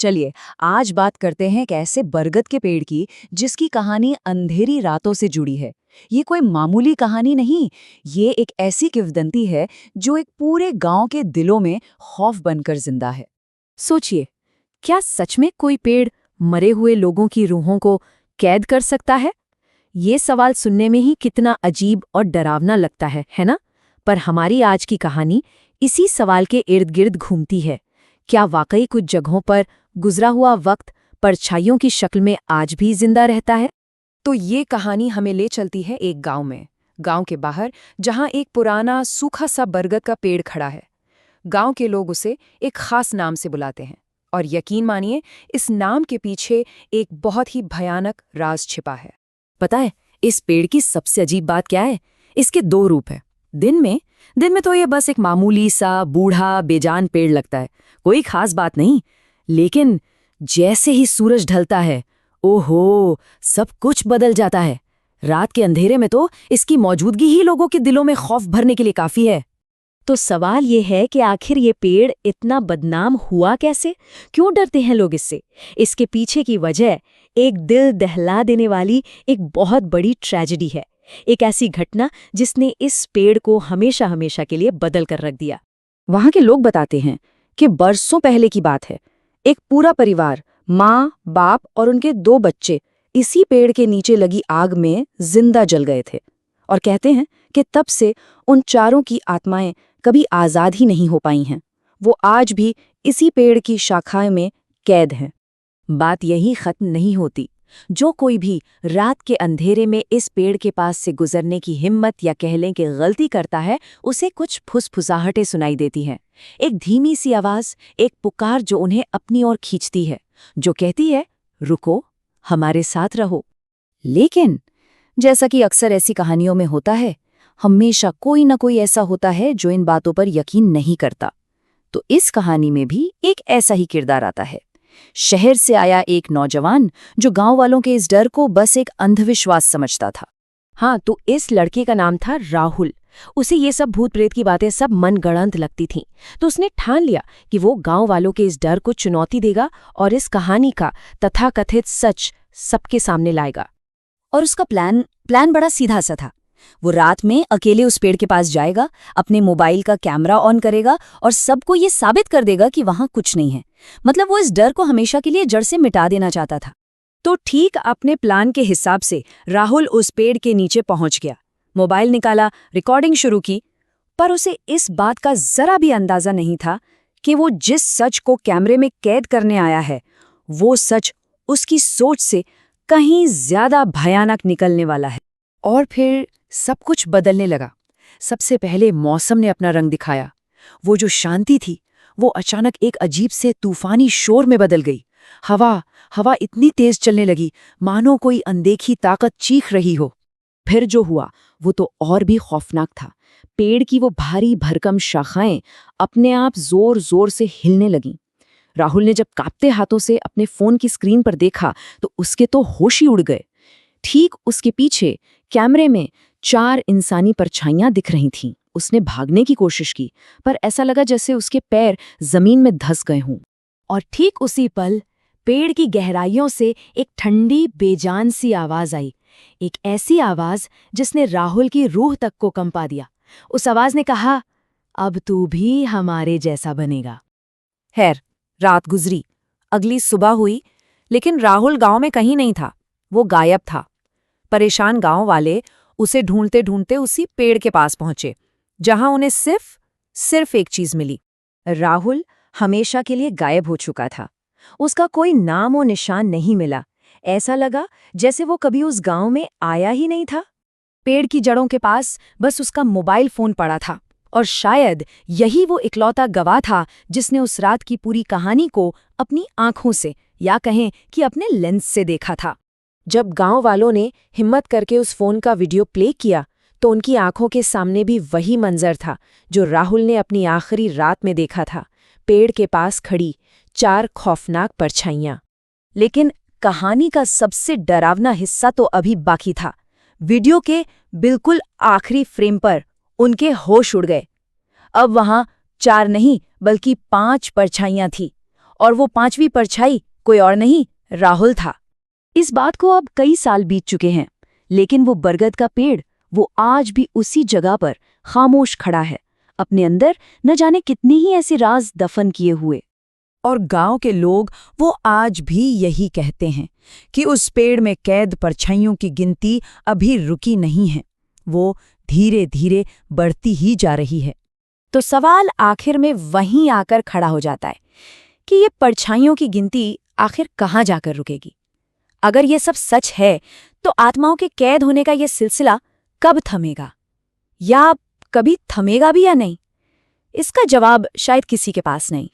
चलिए आज बात करते हैं एक ऐसे बरगद के पेड़ की जिसकी कहानी अंधेरी रातों से जुड़ी है। ये कोई मामूली कहानी नहीं, ये एक ऐसी किंवदंती है जो एक पूरे गांव के दिलों में खौफ बनकर जिंदा है। सोचिए, क्या सच में कोई पेड़ मरे हुए लोगों की रूहों को कैद कर सकता है? ये सवाल सुनने में ही कितना अजीब और डरावना लगता है ना? पर हमारी आज की कहानी इसी सवाल के इर्द गिर्द घूमती है। क्या वाकई कुछ जगहों पर गुजरा हुआ वक्त परछाइयों की शक्ल में आज भी जिंदा रहता है? तो ये कहानी हमें ले चलती है एक गांव में, गांव के बाहर, जहां एक पुराना सूखा सा बरगद का पेड़ खड़ा है। गांव के लोग उसे एक खास नाम से बुलाते हैं, और यकीन मानिए, इस नाम के पीछे एक बहुत ही भयानक राज छिपा है। पता है, इस पेड़ की सबसे अजीब बात क्या है? इसके दो रूप हैं। दिन में तो ये बस एक मामूली सा बूढ़ा बेजान पेड़ लगता है, कोई खास बात नहीं। लेकिन जैसे ही सूरज ढलता है, ओहो, सब कुछ बदल जाता है। रात के अंधेरे में तो इसकी मौजूदगी ही लोगों के दिलों में खौफ भरने के लिए काफी है। तो सवाल ये है कि आखिर ये पेड़ इतना बदनाम हुआ कैसे? क्यों डरते हैं लोग इससे? इसके पीछे की वजह एक दिल दहला देने वाली एक बहुत बड़ी ट्रेजेडी है। एक ऐसी घटना जिसने इस पेड़ को हमेशा हमेशा के लिए बदल कर रख दिया। वहां के लोग बताते हैं कि बरसों पहले की बात है। एक पूरा परिवार, माँ, बाप और उनके 2 बच्चे इसी पेड़ के नीचे लगी आग में जिंदा जल गए थे। और कहते हैं कि तब से उन चारों की आत्माएं कभी आजाद ही नहीं हो पाई हैं। वो आज भी इसी पेड़ की शाखाएं में कैद हैं। बात यही खत्म नहीं होती। जो कोई भी रात के अंधेरे में इस पेड़ के पास से गुजरने की हिम्मत या कह लें कि गलती करता है, उसे कुछ फुसफुसाहटें सुनाई देती हैं। एक धीमी सी आवाज, एक पुकार जो उन्हें अपनी ओर खींचती है, जो कहती है, रुको, हमारे साथ रहो। लेकिन जैसा कि अक्सर ऐसी कहानियों में होता है, हमेशा कोई न कोई ऐसा होता है जो इन बातों पर यकीन नहीं करता। तो इस कहानी में भी एक ऐसा ही किरदार आता है। शहर से आया एक नौजवान जो गांव वालों के इस डर को बस एक अंधविश्वास समझता था। हाँ, तो इस लड़के का नाम था राहुल। उसे ये सब भूत प्रेत की बातें सब मनगढ़ंत लगती थीं। तो उसने ठान लिया कि वो गांव वालों के इस डर को चुनौती देगा और इस कहानी का तथाकथित सच सबके सामने लाएगा। और उसका प्लान बड़ा सीधा सा था। वो रात में अकेले उस पेड़ के पास जाएगा, अपने मोबाइल का कैमरा ऑन करेगा और सबको ये साबित कर देगा कि वहां कुछ नहीं है। मतलब वो इस डर को हमेशा के लिए जड़ से मिटा देना चाहता था। तो ठीक अपने प्लान के हिसाब से राहुल उस पेड़ के नीचे पहुंच गया, मोबाइल निकाला, रिकॉर्डिंग शुरू की। पर उसे इस बात का जरा भी अंदाजा नहीं था कि वो जिस सच को कैमरे में कैद करने आया है, वो सच उसकी सोच से कहीं ज्यादा भयानक निकलने वाला है। और फिर सब कुछ बदलने लगा। सबसे पहले मौसम ने अपना रंग दिखाया। वो जो शांति थी, वो अचानक एक अजीब से तूफानी शोर में बदल गई। हवा इतनी तेज चलने लगी मानो कोई अनदेखी ताकत चीख रही हो। फिर जो हुआ वो तो और भी खौफनाक था। पेड़ की वो भारी भरकम शाखाएं अपने आप जोर जोर से हिलने लगीं। राहुल ने जब कांपते हाथों से अपने फोन की स्क्रीन पर देखा तो उसके तो होश ही उड़ गए। ठीक उसके पीछे कैमरे में 4 इंसानी परछाइयां दिख रही थीं। उसने भागने की कोशिश की, पर ऐसा लगा जैसे उसके पैर जमीन में धंस गए हों। और ठीक उसी पल पेड़ की गहराइयों से एक ठंडी बेजान सी आवाज आई। एक ऐसी आवाज जिसने राहुल की रूह तक को कंपा दिया। उस आवाज ने कहा, अब तू भी हमारे जैसा बनेगा। खैर, रात गुजरी, अगली सुबह हुई, लेकिन राहुल गांव में कहीं नहीं था। वो गायब था। परेशान गांव वाले उसे ढूंढते ढूंढते उसी पेड़ के पास पहुंचे, जहां उन्हें सिर्फ एक चीज मिली। राहुल हमेशा के लिए गायब हो चुका था। उसका कोई नाम और निशान नहीं मिला। ऐसा लगा जैसे वो कभी उस गांव में आया ही नहीं था। पेड़ की जड़ों के पास बस उसका मोबाइल फोन पड़ा था, और शायद यही वो इकलौता गवाह था जिसने उस रात की पूरी कहानी को अपनी आंखों से, या कहें कि अपने लेंस से देखा था। जब गांव वालों ने हिम्मत करके उस फोन का वीडियो प्ले किया तो उनकी आंखों के सामने भी वही मंजर था जो राहुल ने अपनी आखिरी रात में देखा था। पेड़ के पास खड़ी 4 खौफनाक परछाइयां। लेकिन कहानी का सबसे डरावना हिस्सा तो अभी बाकी था। वीडियो के बिल्कुल आखिरी फ्रेम पर उनके होश उड़ गए। अब वहां 4 नहीं बल्कि 5 परछाइयां थी, और वो 5वीं परछाई कोई और नहीं, राहुल था। इस बात को अब कई साल बीत चुके हैं, लेकिन वो बरगद का पेड़ वो आज भी उसी जगह पर खामोश खड़ा है, अपने अंदर न जाने कितने ही ऐसे राज दफन किए हुए। और गांव के लोग वो आज भी यही कहते हैं कि उस पेड़ में कैद परछाइयों की गिनती अभी रुकी नहीं है, वो धीरे धीरे बढ़ती ही जा रही है। तो सवाल आखिर में वहीं आकर खड़ा हो जाता है कि ये परछाइयों की गिनती आखिर कहाँ जाकर रुकेगी। अगर ये सब सच है तो आत्माओं के कैद होने का ये सिलसिला कब थमेगा, या कभी थमेगा भी या नहीं? इसका जवाब शायद किसी के पास नहीं।